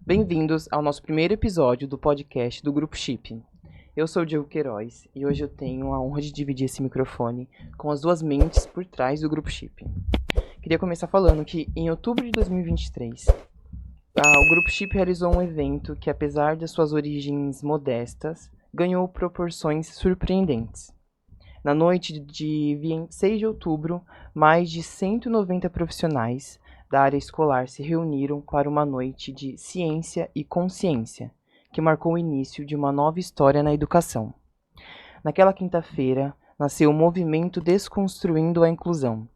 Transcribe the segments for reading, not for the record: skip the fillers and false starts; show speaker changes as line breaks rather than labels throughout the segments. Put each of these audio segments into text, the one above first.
Bem-vindos ao nosso primeiro episódio do podcast do Grupo Chip. Eu sou o Diego Queiroz e hoje eu tenho a honra de dividir esse microfone com as duas mentes por trás do Grupo Chip. Queria começar falando que em outubro de 2023, o Grupo Chip realizou um evento que, apesar das suas origens modestas, ganhou proporções surpreendentes. Na noite de 26 de outubro, mais de 190 profissionais da área escolar se reuniram para uma noite de ciência e consciência, que marcou o início de uma nova história na educação. Naquela quinta-feira, nasceu o movimento Desconstruindo a Inclusão,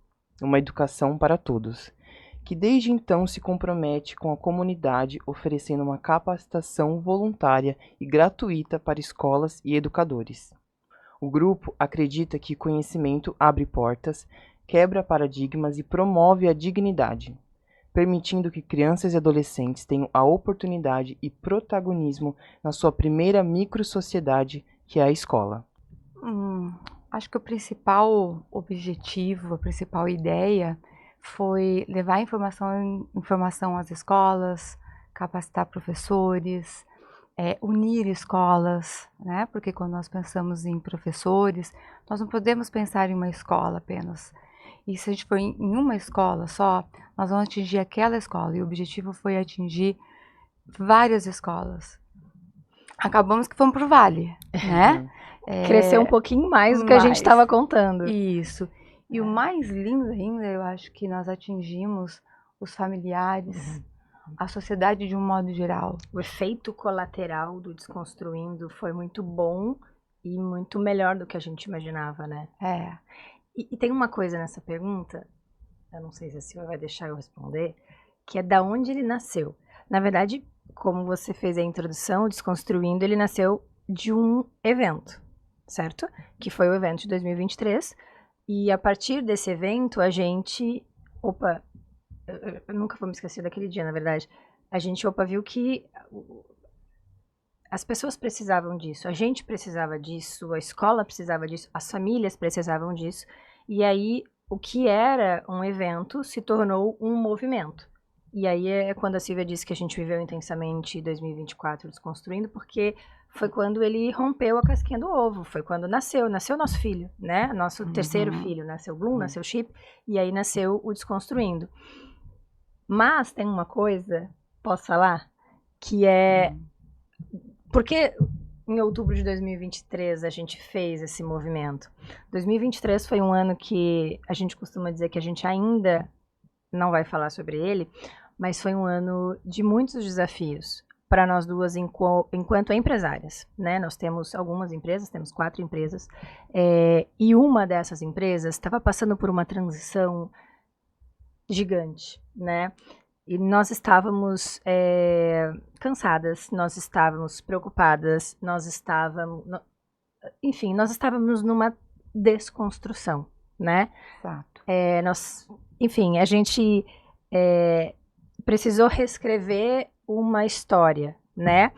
uma educação para todos, que desde então se compromete com a comunidade, oferecendo uma capacitação voluntária e gratuita para escolas e educadores. O grupo acredita que conhecimento abre portas, quebra paradigmas e promove a dignidade, permitindo que crianças e adolescentes tenham a oportunidade e protagonismo na sua primeira microsociedade, que é a escola.
Acho que o principal objetivo, a principal ideia foi levar informação às escolas, capacitar professores, unir escolas, né? Porque quando nós pensamos em professores, nós não podemos pensar em uma escola apenas. E se a gente for em uma escola só, nós vamos atingir aquela escola. E o objetivo foi atingir várias escolas. Acabamos que fomos para o Vale, né?
Cresceu um pouquinho mais do que a gente estava contando.
Isso. E o mais lindo ainda, eu acho que nós atingimos os familiares, a sociedade de um modo geral.
O efeito colateral do Desconstruindo foi muito bom e muito melhor do que a gente imaginava, né? E tem uma coisa nessa pergunta, eu não sei se a Silvia vai deixar eu responder, que é da onde ele nasceu. Na verdade, como você fez a introdução, o Desconstruindo, ele nasceu de um evento, certo? Que foi o evento de 2023. E a partir desse evento, a gente... eu nunca vou me esquecer daquele dia, na verdade. A gente, viu que as pessoas precisavam disso, a gente precisava disso, a escola precisava disso, as famílias precisavam disso. E aí, o que era um evento se tornou um movimento. E aí é quando a Silvia disse que a gente viveu intensamente 2024 Desconstruindo, porque foi quando ele rompeu a casquinha do ovo, foi quando nasceu nosso filho, né? Nosso terceiro filho, nasceu o Bloom, nasceu o Chip, e aí nasceu o Desconstruindo. Mas tem uma coisa, posso falar, que é... Porque em outubro de 2023 a gente fez esse movimento. 2023 foi um ano que a gente costuma dizer que a gente ainda não vai falar sobre ele, mas foi um ano de muitos desafios para nós duas enquanto empresárias, né? Nós temos algumas empresas, temos 4 empresas, e uma dessas empresas estava passando por uma transição gigante, né? E nós estávamos cansadas, nós estávamos preocupadas, nós estávamos numa desconstrução, né?
Exato.
A gente precisou reescrever uma história, né?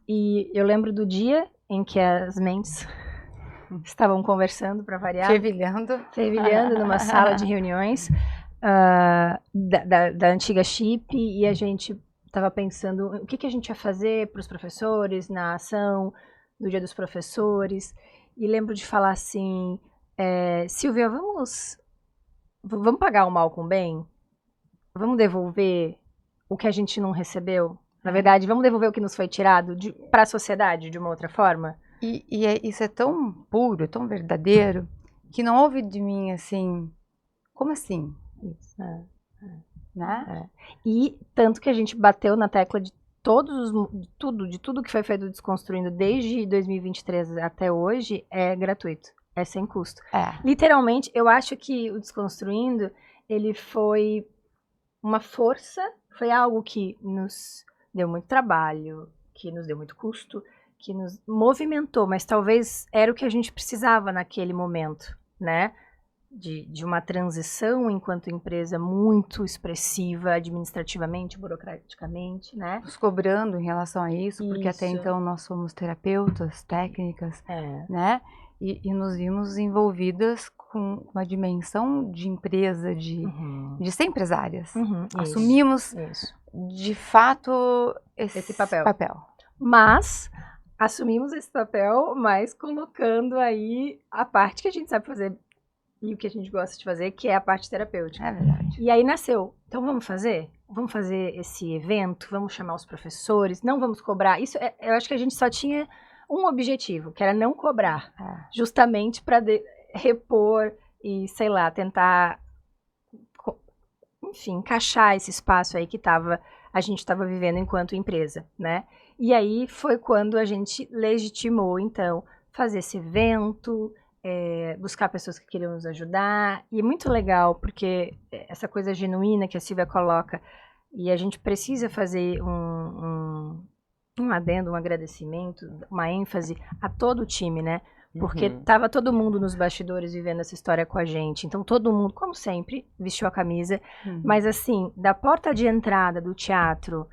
E eu lembro do dia em que as mentes estavam conversando, para variar. Fervilhando numa sala de reuniões da antiga Chip, e a gente estava pensando o que a gente ia fazer para os professores na ação do Dia dos Professores. E lembro de falar assim, Silvia, vamos pagar o mal com o bem? Vamos devolver o que a gente não recebeu? Na verdade, vamos devolver o que nos foi tirado para a sociedade de uma outra forma?
Isso é tão puro, tão verdadeiro, que não houve de mim assim, como assim?
Isso,
né?
E tanto que a gente bateu na tecla de tudo que foi feito Desconstruindo desde 2023 até hoje é gratuito, é sem custo. Literalmente, eu acho que o Desconstruindo, ele foi uma força, foi algo que nos deu muito trabalho, que nos deu muito custo, que nos movimentou, mas talvez era o que a gente precisava naquele momento, né? De uma transição enquanto empresa muito expressiva, administrativamente, burocraticamente, né?
Nos cobrando em relação a isso, porque até então nós somos terapeutas, técnicas, né? E nos vimos envolvidas com uma dimensão de empresa, de ser empresárias. Assumimos, de fato, esse papel.
Mas assumimos esse papel, mas colocando aí a parte que a gente sabe fazer e o que a gente gosta de fazer, que é a parte terapêutica.
É verdade.
E aí nasceu, então vamos fazer? Vamos fazer esse evento, vamos chamar os professores, não vamos cobrar. Isso, eu acho que a gente só tinha um objetivo, que era não cobrar, justamente para repor e, sei lá, tentar, enfim, encaixar esse espaço aí que a gente estava vivendo enquanto empresa, né? E aí foi quando a gente legitimou, então, fazer esse evento, buscar pessoas que queriam nos ajudar. E é muito legal, porque essa coisa genuína que a Silvia coloca, e a gente precisa fazer um adendo, um agradecimento, uma ênfase a todo o time, né? Porque tava todo mundo nos bastidores vivendo essa história com a gente. Então todo mundo, como sempre, vestiu a camisa. Mas assim, da porta de entrada do teatro,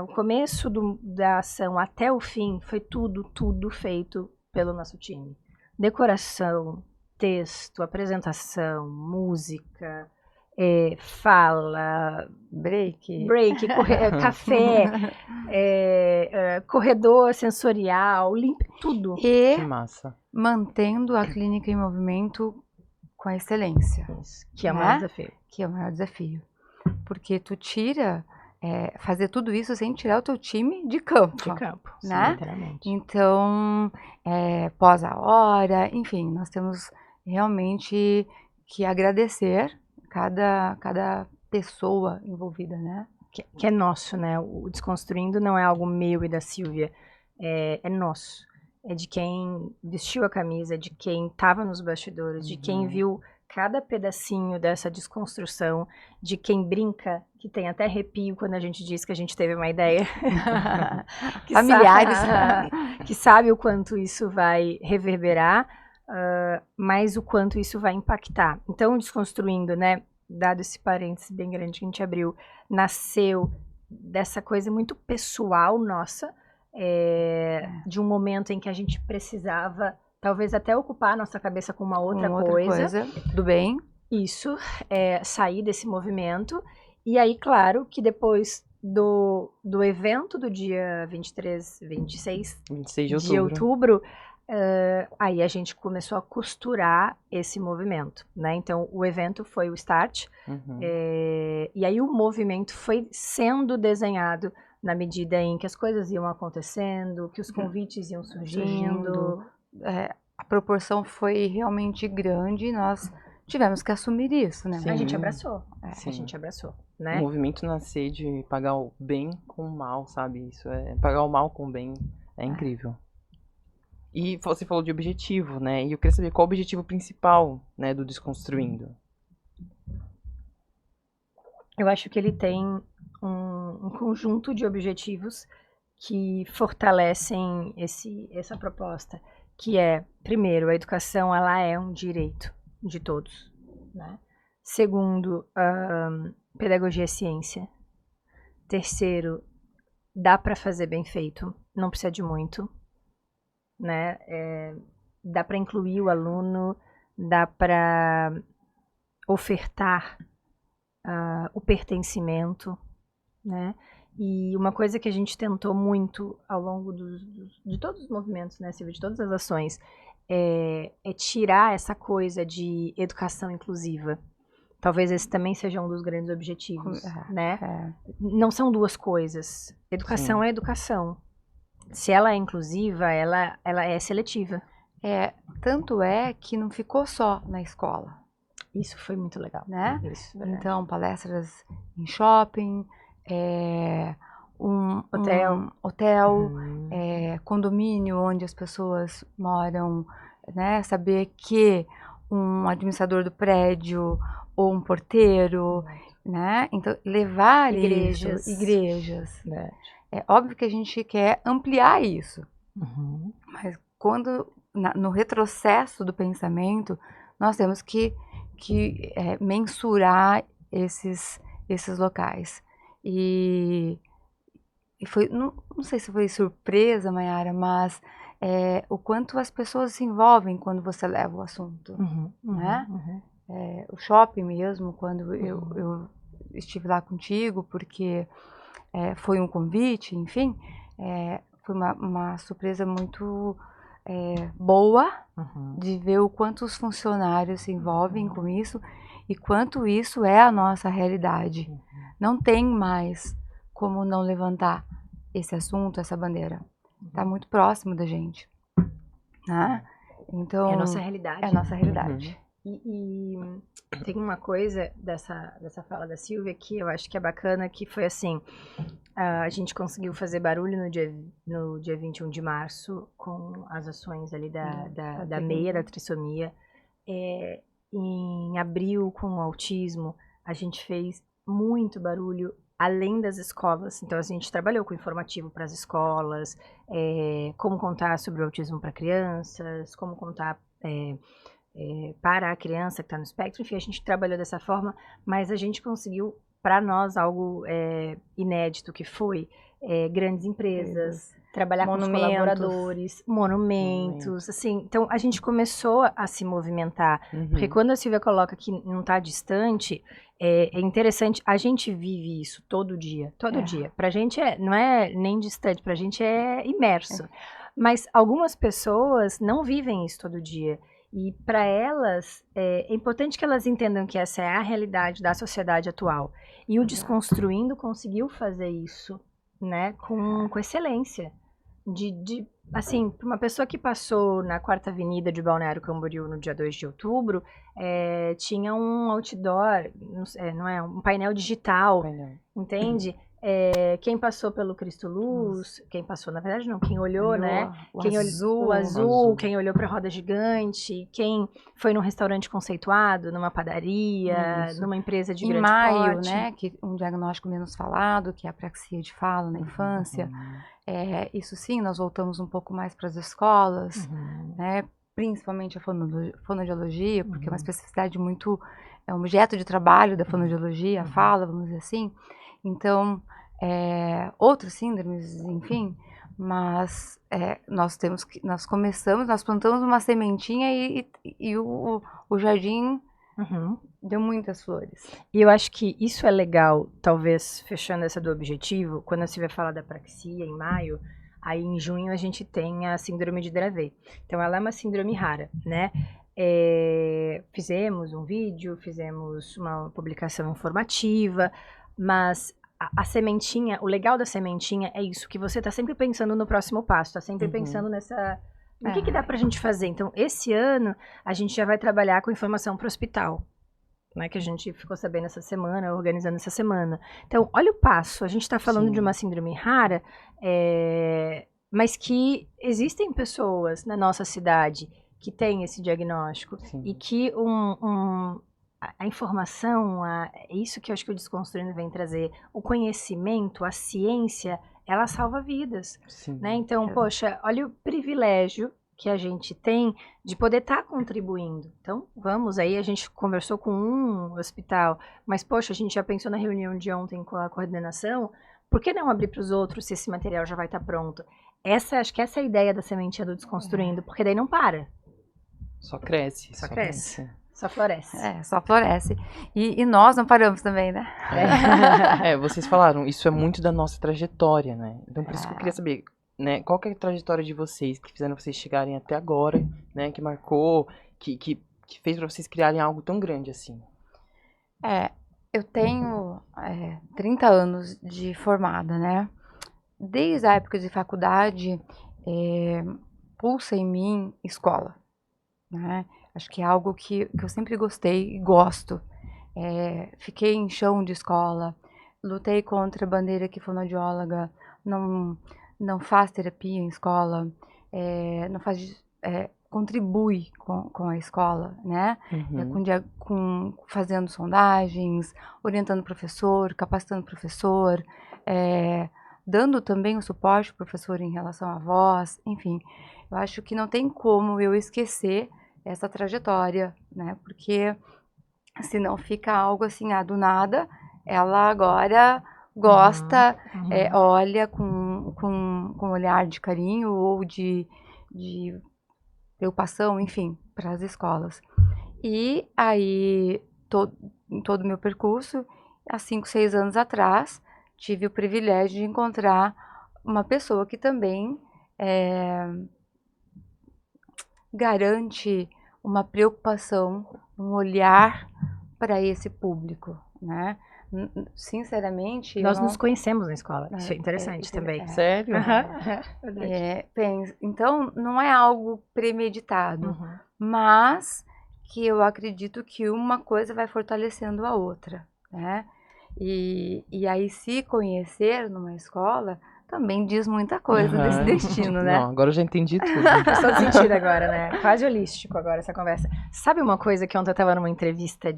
o começo da ação até o fim, foi tudo feito pelo nosso time. Decoração, texto, apresentação, música, fala, break, café, corredor sensorial, tudo.
E
Que massa.
Mantendo a clínica em movimento com a excelência.
Isso, que é o maior desafio.
Que é o maior desafio. Porque tu tira, fazer tudo isso sem tirar o teu time de campo.
De campo,
né?
Literalmente.
Então, pós a hora, enfim, nós temos realmente que agradecer cada pessoa envolvida, né?
Que é nosso, né? O Desconstruindo não é algo meu e da Silvia, é nosso. É de quem vestiu a camisa, de quem estava nos bastidores, de quem viu cada pedacinho dessa desconstrução, de quem brinca, que tem até arrepio quando a gente diz que a gente teve uma ideia.
Familiares.
Que sabe o quanto isso vai reverberar, mas o quanto isso vai impactar. Então, Desconstruindo, né, dado esse parênteses bem grande que a gente abriu, nasceu dessa coisa muito pessoal nossa, de um momento em que a gente precisava, talvez até ocupar a nossa cabeça com uma outra coisa.
Do bem.
Isso, sair desse movimento. E aí, claro, que depois do evento do dia 26 de outubro, aí a gente começou a costurar esse movimento, né? Então, o evento foi o start, e aí o movimento foi sendo desenhado na medida em que as coisas iam acontecendo, que os convites iam surgindo.
A proporção foi realmente grande e nós tivemos que assumir isso, né?
Sim. A gente abraçou. A gente abraçou, né?
O movimento nascer de pagar o bem com o mal, sabe? Isso pagar o mal com o bem é incrível. E você falou de objetivo, né? E eu queria saber qual o objetivo principal, né, do Desconstruindo.
Eu acho que ele tem um conjunto de objetivos que fortalecem essa proposta, que primeiro, a educação ela é um direito de todos, né? Segundo, pedagogia é ciência. Terceiro, dá para fazer bem feito, não precisa de muito, né? Dá para incluir o aluno, dá para ofertar o pertencimento, né? E uma coisa que a gente tentou muito ao longo de todos os movimentos, né, Silvia, de todas as ações, é tirar essa coisa de educação inclusiva. Talvez esse também seja um dos grandes objetivos, né? Não são duas coisas. Educação é educação. Se ela é inclusiva, ela é seletiva.
Tanto é que não ficou só na escola.
Isso foi muito legal.
Né?
Isso,
então, palestras em shopping, hotel, condomínio onde as pessoas moram, né? Saber que um administrador do prédio ou um porteiro, né? Então, levar igrejas. É óbvio que a gente quer ampliar isso, mas quando no retrocesso do pensamento nós temos que mensurar esses locais. E foi, não sei se foi surpresa, Mayara, mas o quanto as pessoas se envolvem quando você leva o assunto, né? O shopping mesmo, quando eu estive lá contigo, porque foi um convite, enfim, foi uma surpresa muito boa de ver o quanto os funcionários se envolvem com isso e quanto isso é a nossa realidade. Não tem mais como não levantar esse assunto, essa bandeira. Está muito próximo da gente, né? Então,
é a nossa realidade.
É a nossa realidade.
E tem uma coisa dessa fala da Silvia que eu acho que é bacana, que foi assim, a gente conseguiu fazer barulho no dia 21 de março com as ações ali da MEIA, da trissomia. Em abril, com o autismo, a gente fez muito barulho além das escolas. Então, a gente trabalhou com informativo para as escolas, como contar sobre o autismo para crianças, como contar para a criança que está no espectro. Enfim, a gente trabalhou dessa forma, mas a gente conseguiu, para nós, algo inédito, que foi grandes empresas, trabalhar com os colaboradores, monumentos, assim. Então, a gente começou a se movimentar, porque quando a Silvia coloca que não está distante, é interessante, a gente vive isso todo dia. Pra gente não é nem distante, pra gente é imerso. Mas algumas pessoas não vivem isso todo dia. E para elas, é importante que elas entendam que essa é a realidade da sociedade atual. E o Desconstruindo conseguiu fazer isso, né, com excelência. Assim, para uma pessoa que passou na 4ª Avenida de Balneário Camboriú no dia 2 de outubro, tinha um outdoor, um painel digital, entende? Quem passou pelo Cristo Luz, quem passou, na verdade não, quem olhou, né? O azul, quem olhou para a roda gigante, quem foi num restaurante conceituado, numa padaria, numa empresa de grande porte.
Em maio, né, que um diagnóstico menos falado, que é a apraxia de fala na infância. Isso sim, nós voltamos um pouco mais para as escolas, né? Principalmente a fonoaudiologia, porque é uma especificidade muito, é um objeto de trabalho da fonoaudiologia, a fala, vamos dizer assim. Então, outras síndromes, enfim, mas nós plantamos uma sementinha e o jardim deu muitas flores.
E eu acho que isso é legal, talvez, fechando essa do objetivo, quando a Silvia fala da apraxia em maio, aí em junho a gente tem a síndrome de Dravet. Então, ela é uma síndrome rara, né? Fizemos um vídeo, fizemos uma publicação informativa, mas a sementinha, o legal da sementinha é isso, que você tá sempre pensando no próximo passo, tá sempre pensando no que dá pra gente fazer. Então, esse ano, a gente já vai trabalhar com informação pro hospital, né, que a gente ficou sabendo essa semana, organizando essa semana. Então, olha o passo, a gente tá falando de uma síndrome rara, mas que existem pessoas na nossa cidade que têm esse diagnóstico e que a informação, é isso que eu acho que o Desconstruindo vem trazer, o conhecimento, a ciência, ela salva vidas, né? Então, poxa, olha o privilégio que a gente tem de poder estar contribuindo. Então, vamos aí, a gente conversou com um hospital, mas, poxa, a gente já pensou na reunião de ontem com a coordenação, por que não abrir para os outros se esse material já vai estar pronto? Acho que essa é a ideia da sementinha do Desconstruindo, porque daí não para.
Só cresce.
Só cresce. Só floresce.
Só floresce. E nós não paramos também, né?
Vocês falaram, isso é muito da nossa trajetória, né? Então, por isso que eu queria saber, né, qual que é a trajetória de vocês, que fizeram vocês chegarem até agora, né, que marcou, que fez pra vocês criarem algo tão grande assim?
Eu tenho 30 anos de formada, né? Desde a época de faculdade, pulsa em mim escola, né? Acho que é algo que eu sempre gostei e gosto. Fiquei em chão de escola, lutei contra a bandeira que fonoaudióloga não faz terapia em escola, não faz, contribui com a escola, né? Fazendo sondagens, orientando o professor, capacitando o professor, dando também o suporte ao professor em relação à voz, enfim. Eu acho que não tem como eu esquecer essa trajetória, né? Porque senão fica algo assim, do nada, ela agora gosta, olha com um olhar de carinho ou de de preocupação, enfim, para as escolas. E aí, em todo o meu percurso, há 5, 6 anos atrás, tive o privilégio de encontrar uma pessoa que também garante uma preocupação, um olhar para esse público, né? Sinceramente,
nós nos conhecemos na escola. Isso é interessante também.
Sério?
Então, não é algo premeditado, mas que eu acredito que uma coisa vai fortalecendo a outra, né? E aí, se conhecer numa escola, também diz muita coisa desse destino, né?
Não, agora eu já entendi tudo.
Faz todo sentido agora, né? Quase holístico agora essa conversa. Sabe uma coisa que ontem eu estava numa entrevista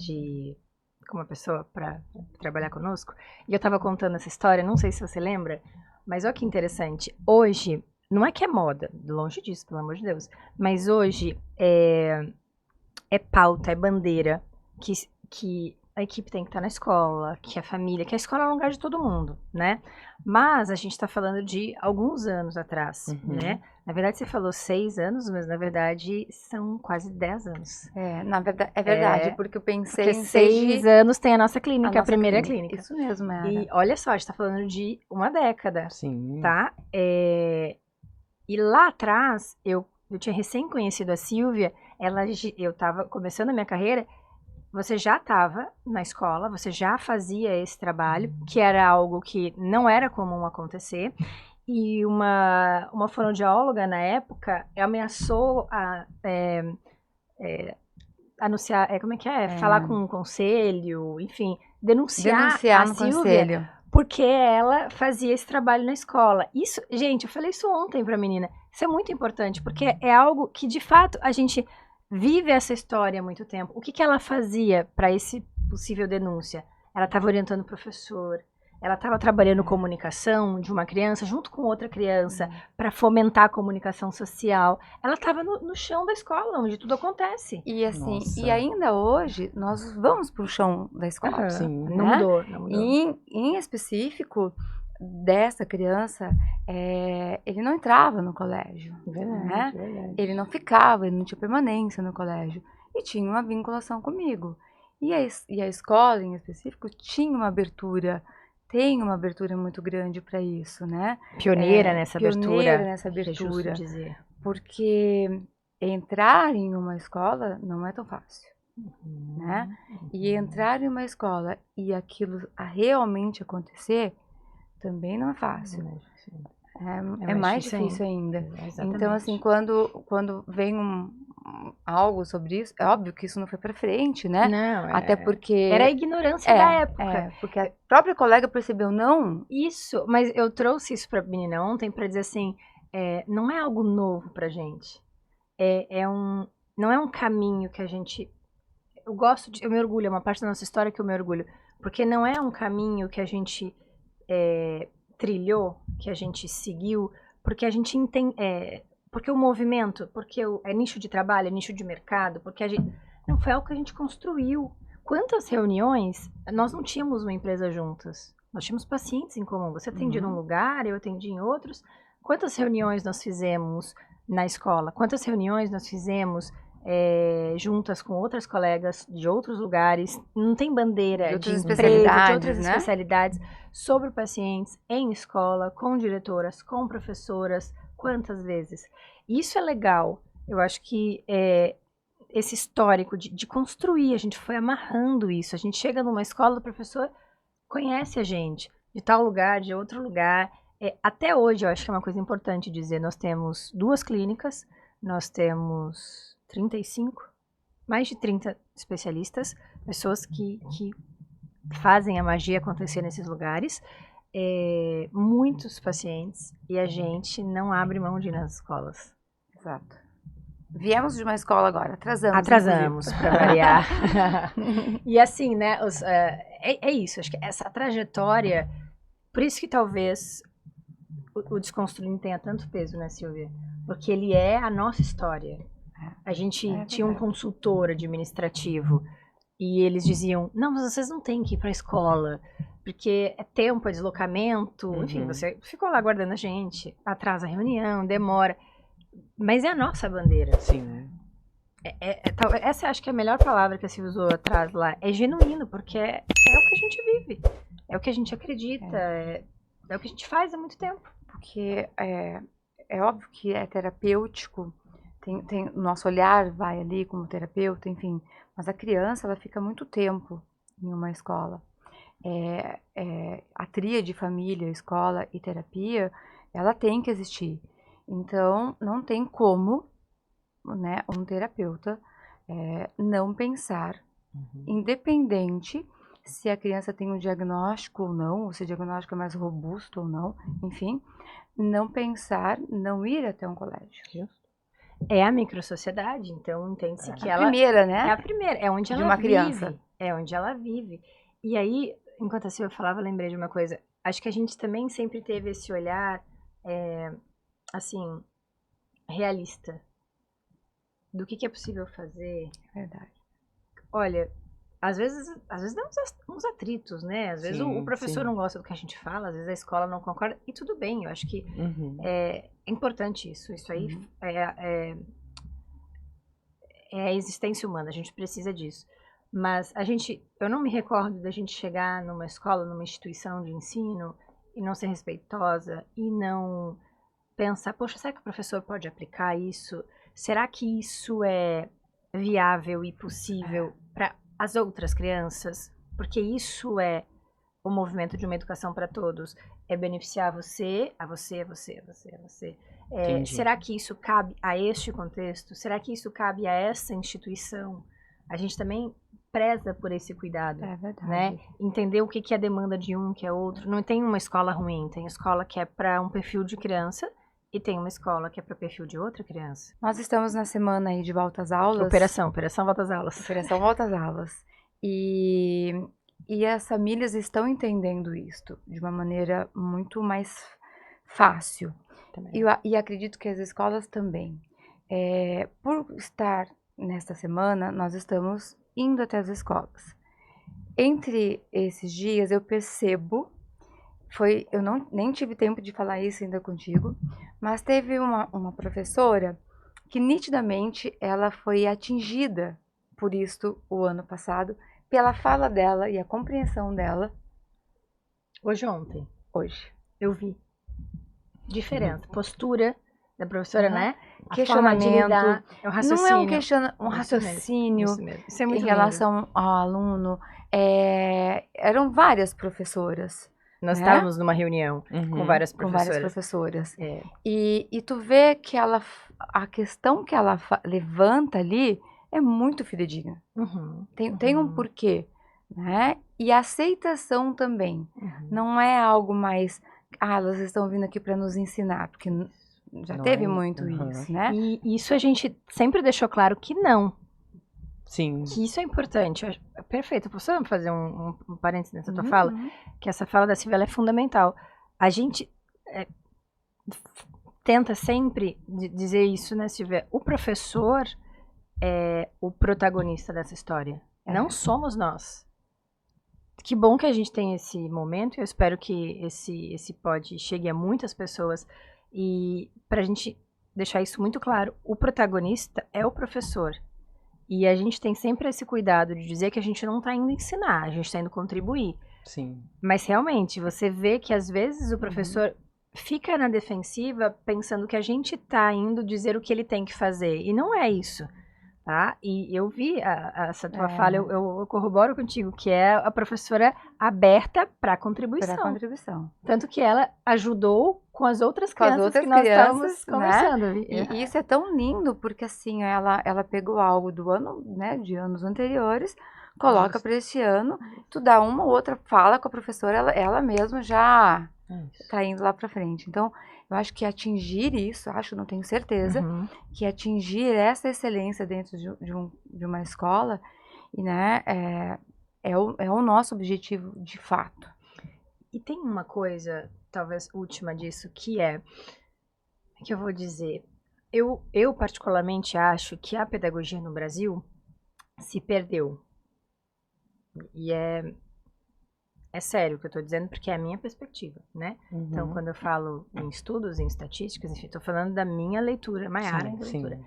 com uma pessoa para trabalhar conosco, e eu estava contando essa história, não sei se você lembra, mas olha que interessante. Hoje, não é que é moda, longe disso, pelo amor de Deus, mas hoje é pauta, é bandeira que a equipe tem que estar na escola, que a família, que a escola é um lugar de todo mundo, né? Mas a gente está falando de alguns anos atrás, né? Na verdade, você falou 6 anos, mas na verdade são quase 10 anos.
É verdade, porque eu pensei
porque 6 anos tem a nossa clínica, a primeira clínica.
Isso mesmo,
E olha só, a gente está falando de uma década, tá? E lá atrás, eu tinha recém conhecido a Silvia, eu estava começando a minha carreira. Você já estava na escola, você já fazia esse trabalho, que era algo que não era comum acontecer. E uma fonoaudióloga, na época, ameaçou anunciar, como é que é? Falar com o conselho, enfim, denunciar a
no
Silvia,
conselho.
Porque ela fazia esse trabalho na escola. Isso, gente, eu falei isso ontem pra menina. Isso é muito importante, porque é algo que, de fato, a gente vive essa história há muito tempo. O que ela fazia para esse possível denúncia? Ela estava orientando o professor, ela estava trabalhando comunicação de uma criança junto com outra criança para fomentar a comunicação social. Ela estava no chão da escola, onde tudo acontece.
E assim, e ainda hoje nós vamos para o chão da escola.
Sim.
Não mudou.
E, em específico dessa criança, ele não entrava no colégio, né?
Verdade.
Ele não ficava, ele não tinha permanência no colégio e tinha uma vinculação comigo. E a escola, em específico, tinha uma abertura, tem uma abertura muito grande para isso, né?
Pioneira nessa
abertura,
é justo dizer.
Porque entrar em uma escola não é tão fácil, né? E entrar em uma escola e aquilo realmente acontecer também não é fácil. É mais difícil ainda.
Exatamente.
Então, assim, quando vem algo sobre isso, é óbvio que isso não foi pra frente, né?
Não,
até porque...
Era a ignorância da época.
Porque a própria colega percebeu, não...
Isso, mas eu trouxe isso pra menina ontem pra dizer assim, não é algo novo pra gente. Não é um caminho que a gente... Eu me orgulho, é uma parte da nossa história que eu me orgulho. Porque não é um caminho que a gente trilhou, que a gente seguiu, porque a gente entende... porque o movimento, porque é nicho de trabalho, é nicho de mercado, porque a gente... Não foi algo que a gente construiu. Quantas reuniões, nós não tínhamos uma empresa juntas. Nós tínhamos pacientes em comum. Você atendia num lugar, eu atendia em outros. Quantas reuniões nós fizemos na escola? Quantas reuniões nós fizemos juntas com outras colegas de outros lugares? Não tem bandeira de empresa, de outras especialidades, sobre pacientes em escola, com diretoras, com professoras. Quantas vezes? Isso é legal. Eu acho que esse histórico de construir, a gente foi amarrando isso. A gente chega numa escola, o professor conhece a gente de tal lugar, de outro lugar. Até hoje, eu acho que é uma coisa importante dizer, nós temos 2 clínicas, nós temos 35, mais de 30 especialistas, pessoas que fazem a magia acontecer nesses lugares, muitos pacientes, e a gente não abre mão de ir nas escolas.
Exato. Viemos de uma escola agora,
atrasamos para variar. E assim, né, é isso, acho que essa trajetória, por isso que talvez o Desconstruindo tenha tanto peso, né, Silvia? Porque ele é a nossa história. A gente tinha um consultor administrativo e eles diziam, não, mas vocês não têm que ir para a escola, porque é tempo, é deslocamento, enfim, você ficou lá aguardando a gente, atrasa a reunião, demora. Mas é a nossa bandeira.
Sim.
Essa acho que é a melhor palavra que a Silvia usou atrás lá. É genuíno, porque é o que a gente vive. É o que a gente acredita. É o que a gente faz há muito tempo.
Porque é óbvio que é terapêutico, tem o nosso olhar vai ali como terapeuta, enfim. Mas a criança, ela fica muito tempo em uma escola. A tríade família, escola e terapia, ela tem que existir. Então, não tem como, né, um terapeuta não pensar, independente se a criança tem um diagnóstico ou não, ou se o diagnóstico é mais robusto ou não, enfim, não pensar, não ir até um colégio.
É a microsociedade, então entende-se que ela...
primeira, né?
É a primeira, é onde ela
uma
vive.
Criança.
É onde ela vive. E aí, enquanto a Silvia falava, eu lembrei de uma coisa. Acho que a gente também sempre teve esse olhar, assim, realista. Do que é possível fazer.
Verdade.
Olha, às vezes dá uns atritos, né? Às vezes o professor não gosta do que a gente fala, às vezes a escola não concorda, e tudo bem, eu acho que é importante isso. Isso aí é a existência humana, a gente precisa disso. Mas eu não me recordo da gente chegar numa escola, numa instituição de ensino, e não ser respeitosa, e não pensar, poxa, será que o professor pode aplicar isso? Será que isso é viável e possível para as outras crianças? Porque isso é o movimento de uma educação para todos. É beneficiar você, a você, a você, a você, a você. Será que isso cabe a este contexto? Será que isso cabe a essa instituição? A gente também preza por esse cuidado.
É verdade.
Né? Entender o que é a demanda de um, que é outro. Não tem uma escola ruim, tem escola que é para um perfil de criança e tem uma escola que é para o perfil de outra criança.
Nós estamos na semana aí de volta às aulas.
Operação Volta às Aulas.
Operação Volta às Aulas. E as famílias estão entendendo isto de uma maneira muito mais fácil. E acredito que as escolas também. Por estar nesta semana, nós estamos indo até as escolas. Entre esses dias, eu percebo, eu nem tive tempo de falar isso ainda contigo, mas teve uma professora que nitidamente ela foi atingida por isto o ano passado, pela fala dela e a compreensão dela.
Hoje ou ontem?
Hoje.
Eu vi. Diferença. Postura da professora, né?
Questionamento.
O raciocínio.
Não é um raciocínio
isso mesmo. Isso é muito
em relação ao aluno. Eram várias professoras.
Nós estávamos numa reunião com várias professoras.
E tu vê que a questão que ela levanta ali é muito fidedigna. Tem um porquê, né? E a aceitação também. Não é algo mais, elas estão vindo aqui para nos ensinar, porque já teve muito isso, né?
E isso a gente sempre deixou claro que não.
Sim.
Que isso é importante. Perfeito. Posso fazer um parênteses nessa tua fala? Que essa fala da Silvia ela é fundamental. A gente tenta sempre dizer isso, né, Silvia? O professor é o protagonista dessa história. Não somos nós. Que bom que a gente tem esse momento. Eu espero que esse pod chegue a muitas pessoas. E pra gente deixar isso muito claro, o protagonista é o professor. E a gente tem sempre esse cuidado de dizer que a gente não está indo ensinar, a gente está indo contribuir.
Sim.
Mas realmente, você vê que às vezes o professor fica na defensiva pensando que a gente está indo dizer o que ele tem que fazer. E não é isso. Tá? E eu vi essa tua fala, eu corroboro contigo, que é a professora aberta para contribuição. Tanto que ela ajudou com as outras crianças que nós estávamos conversando.
Né? E isso é tão lindo, porque assim, ela pegou algo do ano, né, de anos anteriores, coloca para esse ano, tu dá uma ou outra fala com a professora, ela mesma já está indo lá para frente. Então, eu acho que atingir isso, não tenho certeza, que atingir essa excelência dentro de uma escola, né, é o nosso objetivo de fato.
E tem uma coisa, talvez última disso, que eu vou dizer, eu particularmente acho que a pedagogia no Brasil se perdeu. E é É sério o que eu tô dizendo, porque é a minha perspectiva, né?
Uhum.
Então, quando eu falo em estudos, em estatísticas, enfim, tô falando da minha leitura, Maiara, da leitura.
Sim.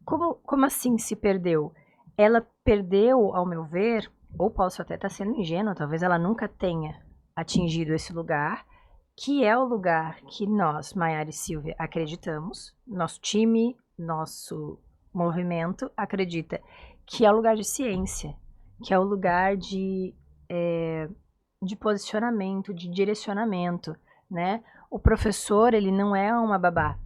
Como assim se perdeu? Ela perdeu, ao meu ver, ou posso até estar sendo ingênua, talvez ela nunca tenha atingido esse lugar, que é o lugar que nós, Maiara e Silvia, acreditamos, nosso time, nosso movimento acredita, que é o lugar de ciência, que é o lugar de posicionamento, de direcionamento, né? O professor, ele não é uma babá.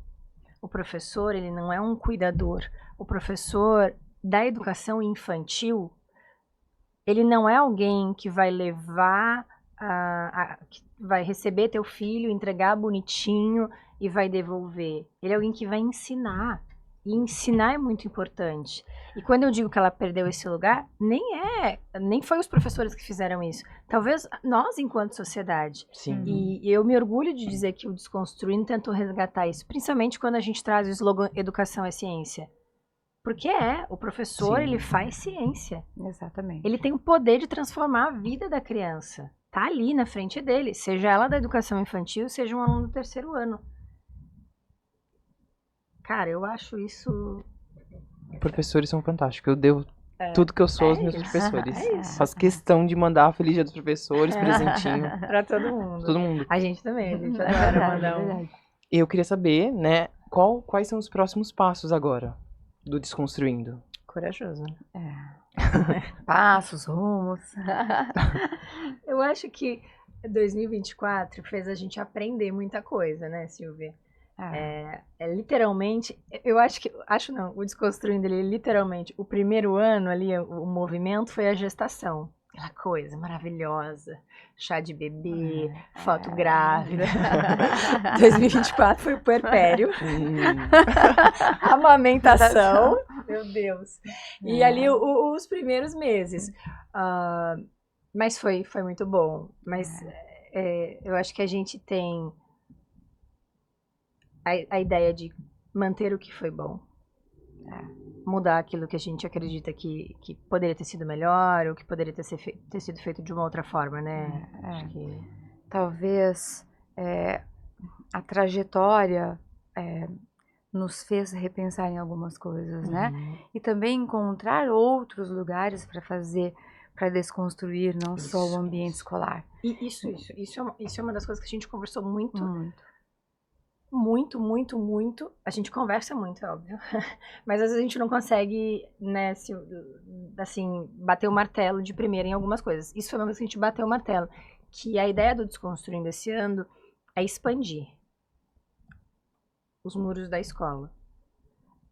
O professor, ele não é um cuidador. O professor da educação infantil, ele não é alguém que vai levar, que vai receber teu filho, entregar bonitinho e vai devolver. Ele é alguém que vai ensinar. E ensinar é muito importante. E quando eu digo que ela perdeu esse lugar, nem foi os professores que fizeram isso. Talvez nós, enquanto sociedade.
Sim.
E eu me orgulho de dizer que o Desconstruindo tentou resgatar isso, principalmente quando a gente traz o slogan Educação é Ciência. Porque o professor,
Sim.
ele faz ciência.
Exatamente.
Ele tem o poder de transformar a vida da criança. Tá ali na frente dele, seja ela da educação infantil, seja um aluno do 3º ano. Cara, eu acho isso...
Professores são fantásticos. Eu devo tudo que eu sou aos meus professores. Faço questão de mandar Feliz Dia dos Professores, presentinho.
Pra todo mundo.
Todo mundo.
A gente também, a gente adora mandar um...
Eu queria saber, né, quais são os próximos passos agora do Desconstruindo?
Corajoso, né?
Passos, rumos.
Eu acho que 2024 fez a gente aprender muita coisa, né, Silvia? Literalmente, o Desconstruindo ele literalmente, o primeiro ano ali, o movimento foi a gestação. Aquela coisa maravilhosa, chá de bebê, foto grávida. 2024 foi o puerpério. Amamentação. Meu Deus. E ali os primeiros meses. Mas foi muito bom. Mas eu acho que a gente tem a ideia de manter o que foi bom. Mudar aquilo que a gente acredita que poderia ter sido melhor, ou que poderia ter sido feito de uma outra forma, né? Acho que...
Talvez a trajetória nos fez repensar em algumas coisas, né? E também encontrar outros lugares para desconstruir, não só o ambiente escolar.
E isso é uma das coisas que a gente conversou muito. A gente conversa muito, é óbvio. Mas às vezes a gente não consegue, né, assim, bater o martelo de primeira em algumas coisas. Isso foi uma vez que a gente bateu o martelo. Que a ideia do Desconstruindo esse ano é expandir os muros da escola.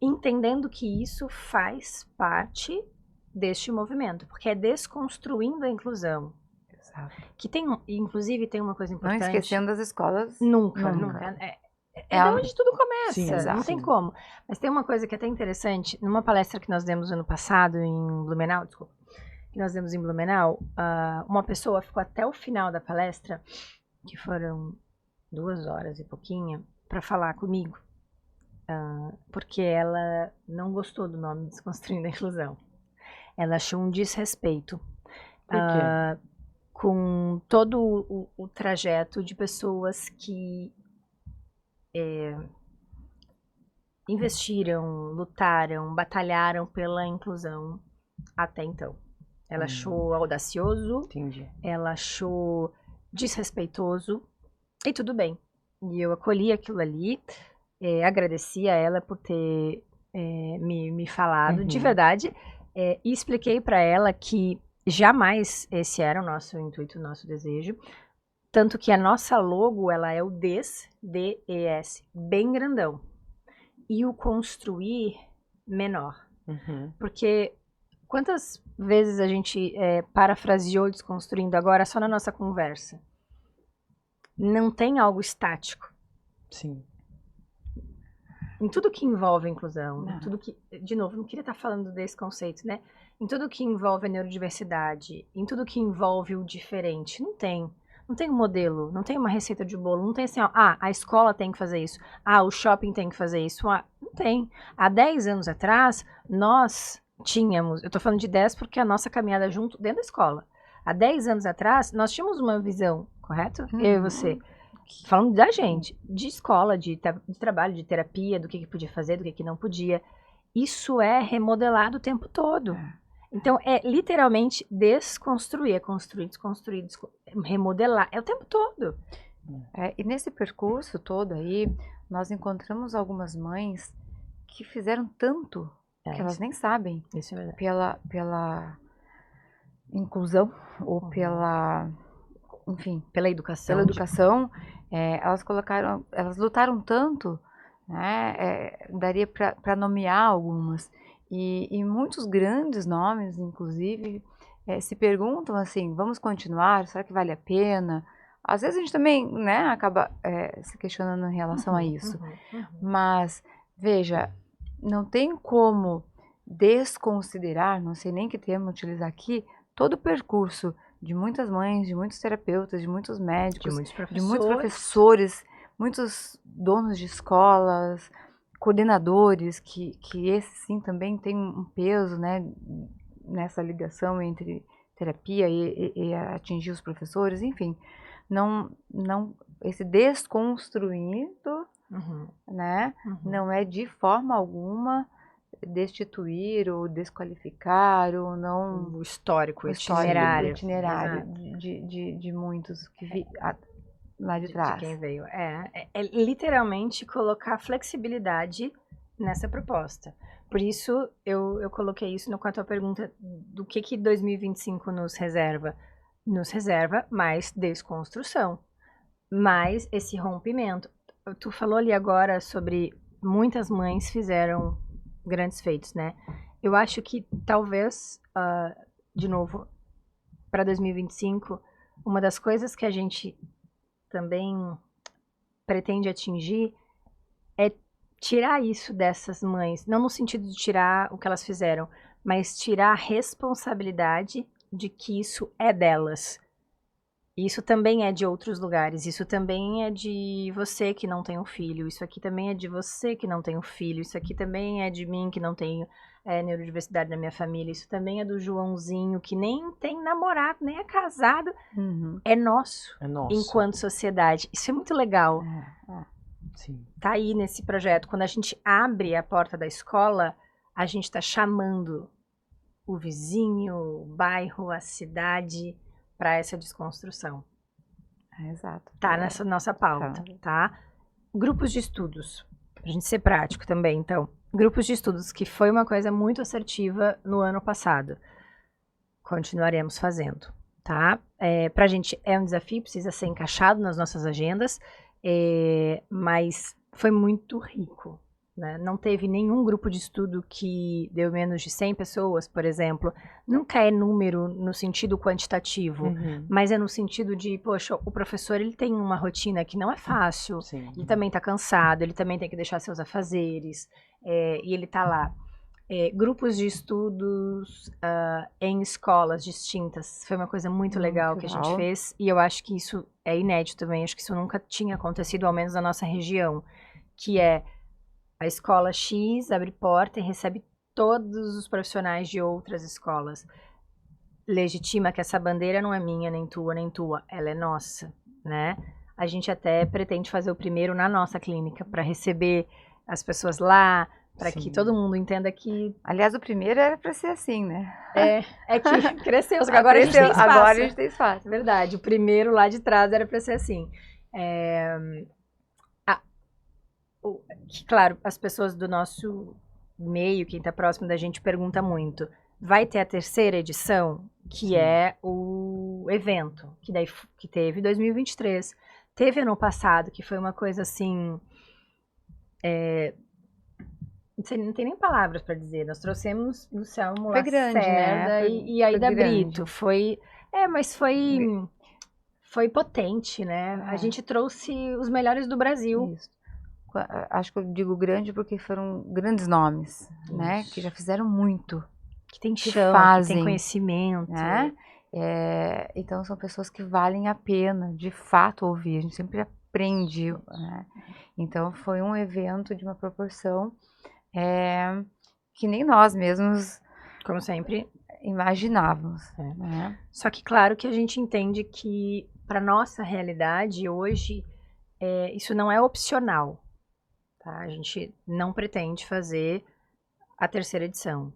Entendendo que isso faz parte deste movimento. Porque é desconstruindo a inclusão.
Exato.
Que inclusive tem uma coisa importante.
Não esquecendo das escolas.
Nunca. É onde tudo começa,
sim,
não tem como. Mas tem uma coisa que é até interessante, numa palestra que nós demos ano passado em Blumenau, uma pessoa ficou até o final da palestra, que foram 2 horas e pouquinho, para falar comigo, porque ela não gostou do nome Desconstruindo a Inclusão. Ela achou um desrespeito.
Por quê?
Com todo o trajeto de pessoas que investiram, lutaram, batalharam pela inclusão até então. Ela achou audacioso, ela achou desrespeitoso, e tudo bem. E eu acolhi aquilo ali, agradeci a ela por ter me falado, de verdade, e expliquei para ela que jamais esse era o nosso intuito, o nosso desejo. Tanto que a nossa logo, ela é o D-E-S, bem grandão. E o construir, menor. Porque quantas vezes a gente parafraseou Desconstruindo agora só na nossa conversa? Não tem algo estático.
Sim.
Em tudo que envolve inclusão, em tudo que... De novo, não queria estar falando desse conceito, né? Em tudo que envolve a neurodiversidade, em tudo que envolve o diferente, não tem um modelo, não tem uma receita de bolo, não tem assim, a escola tem que fazer isso, o shopping tem que fazer isso, não tem. Há 10 anos atrás, nós tínhamos, eu tô falando de 10 porque a nossa caminhada junto dentro da escola, Há 10 anos atrás, nós tínhamos uma visão, correto? Eu e você. Falando da gente, de escola, de trabalho, de terapia, do que podia fazer, do que não podia. Isso é remodelado o tempo todo. Então, é literalmente desconstruir, é construir, desconstruir, remodelar, é o tempo todo.
E nesse percurso todo aí, nós encontramos algumas mães que fizeram tanto que elas nem sabem.
Isso é verdade.
Pela inclusão ou
pela educação.
Pela educação, elas lutaram tanto, né? Daria para nomear algumas. E muitos grandes nomes, inclusive, se perguntam assim, vamos continuar? Será que vale a pena? Às vezes a gente também, né, acaba se questionando em relação a isso. Mas, veja, não tem como desconsiderar, não sei nem que termo utilizar aqui, todo o percurso de muitas mães, de muitos terapeutas, de muitos médicos, de muitos professores, muitos donos de escolas, coordenadores, que esse sim também tem um peso, né, nessa ligação entre terapia e atingir os professores, enfim, esse desconstruindo, né, não é de forma alguma destituir ou desqualificar ou não
o histórico, o itinerário
de muitos que lá de trás.
De quem veio. É literalmente colocar flexibilidade nessa proposta. Por isso, eu coloquei isso com a tua pergunta do que 2025 nos reserva. Nos reserva mais desconstrução, mais esse rompimento. Tu falou ali agora sobre muitas mães fizeram grandes feitos, né? Eu acho que talvez, de novo, para 2025, uma das coisas que a gente também pretende atingir é tirar isso dessas mães, não no sentido de tirar o que elas fizeram, mas tirar a responsabilidade de que isso é delas. Isso também é de outros lugares, isso também é de você que não tem um filho, isso aqui também é de você que não tem um filho, isso aqui também é de mim que não tenho neurodiversidade na minha família, isso também é do Joãozinho que nem tem namorado, nem é casado, é nosso, enquanto sociedade. Isso é muito legal.
Sim.
Tá aí nesse projeto, quando a gente abre a porta da escola, a gente está chamando o vizinho, o bairro, a cidade para essa desconstrução.
Exato.
Tá nessa nossa pauta, tá? Grupos de estudos, pra gente ser prático também, então. Grupos de estudos, que foi uma coisa muito assertiva no ano passado. Continuaremos fazendo, tá? Pra gente é um desafio, precisa ser encaixado nas nossas agendas, mas foi muito rico. Né? Não teve nenhum grupo de estudo que deu menos de 100 pessoas, por exemplo. Nunca é número no sentido quantitativo, mas é no sentido de, poxa, o professor ele tem uma rotina que não é fácil, ele também está cansado, ele também tem que deixar seus afazeres, e ele está lá. Grupos de estudos em escolas distintas, foi uma coisa muito legal que a gente fez, e eu acho que isso é inédito também, acho que isso nunca tinha acontecido, ao menos na nossa região, que é a escola X abre porta e recebe todos os profissionais de outras escolas. Legitima que essa bandeira não é minha, nem tua, ela é nossa, né? A gente até pretende fazer o primeiro na nossa clínica, para receber as pessoas lá, para que todo mundo entenda que...
Aliás, o primeiro era para ser assim, né?
É que cresceu, só que agora a gente tem espaço.
Agora a gente tem espaço.
Verdade, o primeiro lá de trás era para ser assim. Claro, as pessoas do nosso meio, quem está próximo da gente, pergunta muito. Vai ter a terceira edição, que é o evento, que teve em 2023. Teve ano passado, que foi uma coisa assim... não tem nem palavras para dizer. Nós trouxemos no Selmo Lacerda, né? E Aida Brito. Mas foi potente, né? A gente trouxe os melhores do Brasil.
Isso. Acho que eu digo grande porque foram grandes nomes, né? Que já fizeram muito.
Que tem chão, que tem conhecimento.
Né? Então são pessoas que valem a pena, de fato, ouvir. A gente sempre aprende. Né? Então foi um evento de uma proporção que nem nós mesmos...
Como sempre,
imaginávamos. Né?
Só que claro que a gente entende que para nossa realidade hoje, isso não é opcional. Tá? A gente não pretende fazer a terceira edição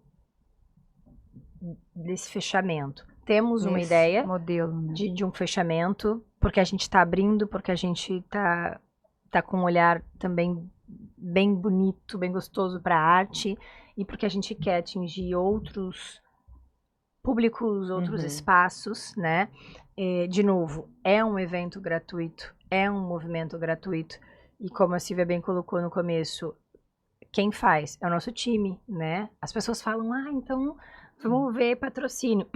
desse fechamento. Temos uma ideia
modelo, né?
de um fechamento, porque a gente está abrindo, porque a gente tá com um olhar também bem bonito, bem gostoso para a arte, e porque a gente quer atingir outros públicos, outros espaços, né? De novo, é um evento gratuito, é um movimento gratuito, e como a Silvia bem colocou no começo, quem faz é o nosso time, né? As pessoas falam, então vamos ver patrocínio.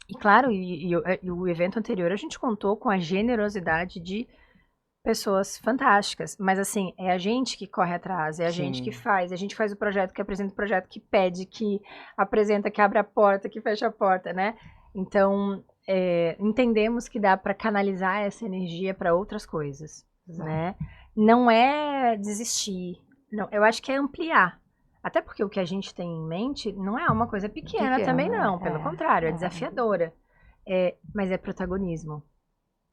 E claro, e o evento anterior a gente contou com a generosidade de pessoas fantásticas, mas assim, é a gente que corre atrás, é a gente que faz, a gente faz o projeto, que apresenta o projeto, que pede, que apresenta, que abre a porta, que fecha a porta, né? Então, entendemos que dá para canalizar essa energia para outras coisas, né? Não é desistir, não, eu acho que é ampliar. Até porque o que a gente tem em mente não é uma coisa pequena também não, pelo contrário, é desafiadora. Mas é protagonismo.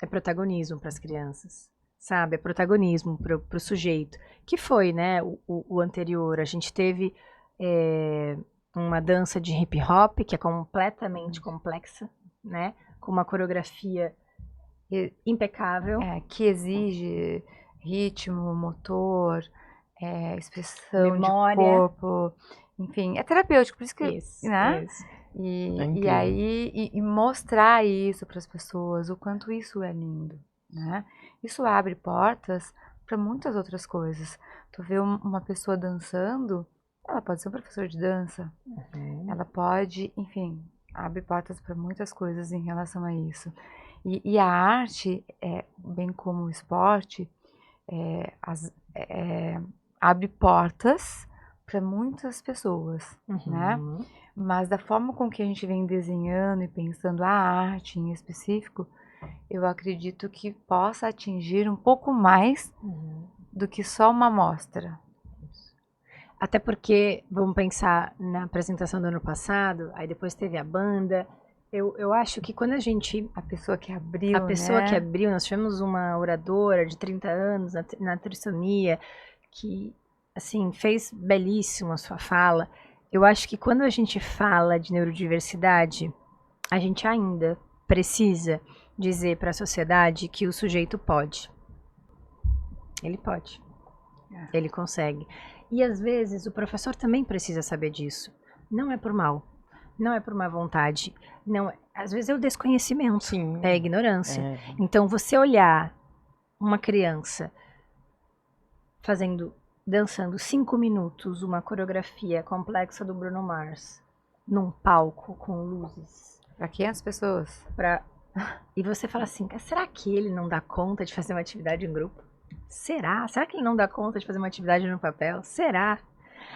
É protagonismo para as crianças, sabe? É protagonismo para o sujeito. Que foi, né, o anterior. A gente teve uma dança de hip hop que é completamente complexa, né? Com uma coreografia impecável.
Que exige ritmo, motor... expressão
memória,
de corpo, enfim, é terapêutico, por isso que, né?
Isso.
E aí, mostrar isso para as pessoas, o quanto isso é lindo, né? Isso abre portas para muitas outras coisas. Tu vê uma pessoa dançando, ela pode ser um professor de dança, ela pode, enfim, abre portas para muitas coisas em relação a isso. E a arte, bem como o esporte, abre portas para muitas pessoas, né? Mas da forma com que a gente vem desenhando e pensando a arte em específico, eu acredito que possa atingir um pouco mais do que só uma amostra.
Até porque, vamos pensar na apresentação do ano passado, aí depois teve a banda. Eu acho que quando a gente...
A pessoa que abriu,
que abriu, nós tivemos uma oradora de 30 anos na trisomia, que, assim, fez belíssimo a sua fala. Eu acho que quando a gente fala de neurodiversidade, a gente ainda precisa dizer para a sociedade que o sujeito pode. Ele pode. Ele consegue. E, às vezes, o professor também precisa saber disso. Não é por mal. Não é por má vontade. Não, às vezes é o desconhecimento. É a ignorância. Então, você olhar uma criança dançando 5 minutos uma coreografia complexa do Bruno Mars num palco com luzes
para 500 pessoas,
e você fala assim, será que ele não dá conta de fazer uma atividade em grupo? Será que ele não dá conta de fazer uma atividade no papel? Será?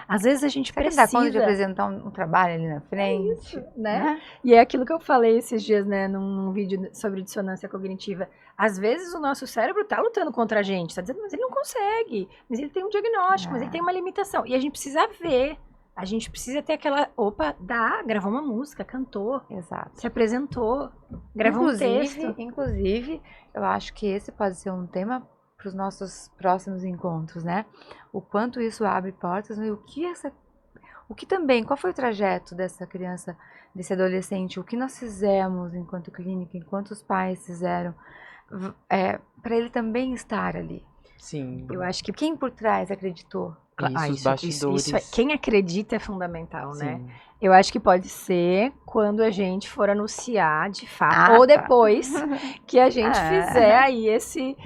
Às vezes a gente precisa...
Ele dá conta de apresentar um trabalho ali na frente.
É isso, né? E é aquilo que eu falei esses dias, né, num vídeo sobre dissonância cognitiva. Às vezes o nosso cérebro tá lutando contra a gente, tá dizendo, mas ele não consegue, mas ele tem um diagnóstico, mas ele tem uma limitação. E a gente precisa ver, a gente precisa ter aquela, gravou uma música, cantou,
exato,
se apresentou, gravou um texto.
Inclusive, eu acho que esse pode ser um tema para os nossos próximos encontros, né? O quanto isso abre portas, e qual foi o trajeto dessa criança, desse adolescente, o que nós fizemos enquanto clínica, enquanto os pais fizeram, para ele também estar ali.
Sim.
Eu acho que quem por trás acreditou.
Os bastidores.
Quem acredita é fundamental, né? Eu acho que pode ser quando a gente for anunciar de fato, ou depois que a gente fizer aí esse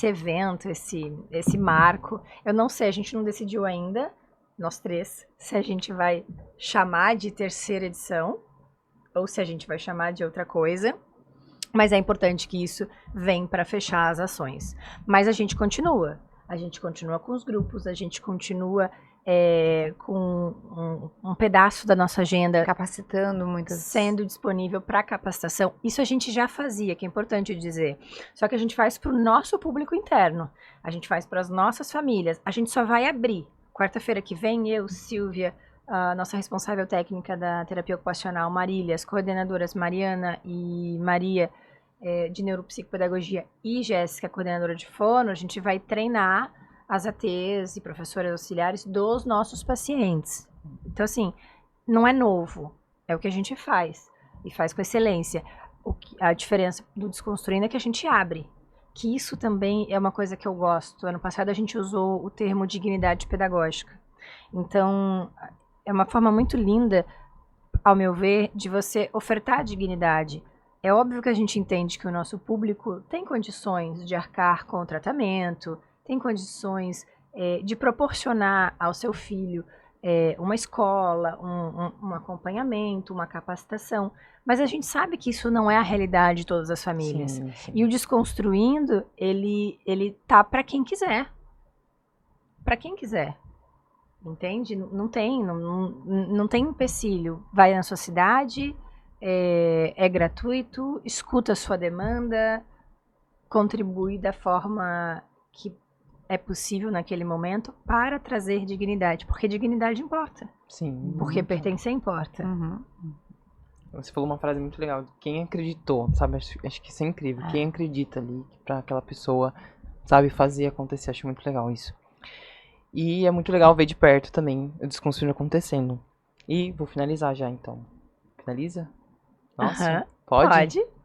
evento, esse marco. Eu não sei, a gente não decidiu ainda, nós três, se a gente vai chamar de terceira edição ou se a gente vai chamar de outra coisa. Mas é importante que isso venha para fechar as ações. Mas a gente continua. A gente continua com os grupos, a gente continua com um pedaço da nossa agenda
capacitando muitas,
sendo disponível para capacitação. Isso a gente já fazia, que é importante dizer. Só que a gente faz para o nosso público interno, a gente faz para as nossas famílias. A gente só vai abrir quarta-feira que vem, eu, Silvia, a nossa responsável técnica da terapia ocupacional, Marília, as coordenadoras Mariana e Maria, de neuropsicopedagogia, e Jéssica, coordenadora de fono, a gente vai treinar as ATs e professoras auxiliares dos nossos pacientes. Então, assim, não é novo, é o que a gente faz, e faz com excelência. A diferença do Desconstruindo é que a gente abre, que isso também é uma coisa que eu gosto. Ano passado a gente usou o termo dignidade pedagógica. Então, é uma forma muito linda, ao meu ver, de você ofertar dignidade. É óbvio que a gente entende que o nosso público tem condições de arcar com o tratamento, tem condições de proporcionar ao seu filho uma escola, um acompanhamento, uma capacitação. Mas a gente sabe que isso não é a realidade de todas as famílias.
Sim, sim.
E o Desconstruindo, ele tá para quem quiser. Para quem quiser. Entende? Não tem empecilho. Vai na sua cidade, é gratuito, escuta a sua demanda, contribui da forma que é possível naquele momento para trazer dignidade. Porque dignidade importa.
Sim.
Porque pertencer importa.
Uhum.
Você falou uma frase muito legal. Quem acreditou, sabe? Acho que isso é incrível. Quem acredita ali pra aquela pessoa, sabe, fazer acontecer. Acho muito legal isso. E é muito legal ver de perto também o Desconstruindo acontecendo. E vou finalizar já, então. Finaliza? Nossa, pode?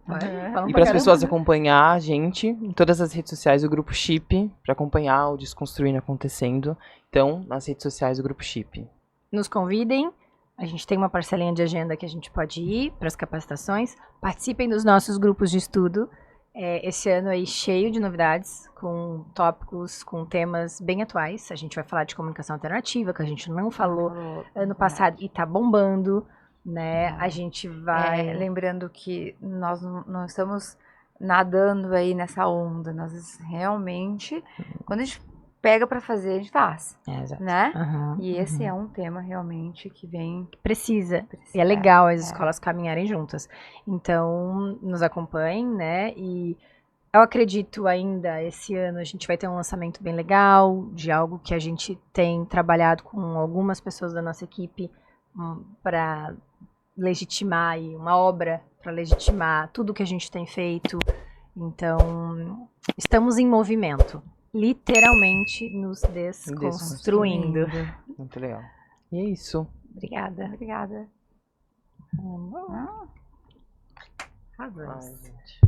Pode.
E para as pessoas acompanhar a gente em todas as redes sociais do Grupo Chip, para acompanhar o Desconstruindo acontecendo. Então, nas redes sociais do Grupo Chip.
Nos convidem. A gente tem uma parcelinha de agenda que a gente pode ir para as capacitações. Participem dos nossos grupos de estudo. Esse ano aí cheio de novidades, com tópicos, com temas bem atuais. A gente vai falar de comunicação alternativa, que a gente não falou ano passado e tá bombando, né? A gente vai...
lembrando que nós não estamos nadando aí nessa onda. Nós realmente, quando a gente pega para fazer, a gente faz, né? E esse é um tema realmente que vem...
Precisa. E é legal as escolas caminharem juntas. Então, nos acompanhem, né? E eu acredito ainda, esse ano a gente vai ter um lançamento bem legal, de algo que a gente tem trabalhado com algumas pessoas da nossa equipe para legitimar aí, uma obra para legitimar tudo que a gente tem feito. Então, estamos em movimento. Literalmente nos desconstruindo.
Muito legal. E é isso.
Obrigada.
Obrigada.
Arrasamos.
Ai, gente.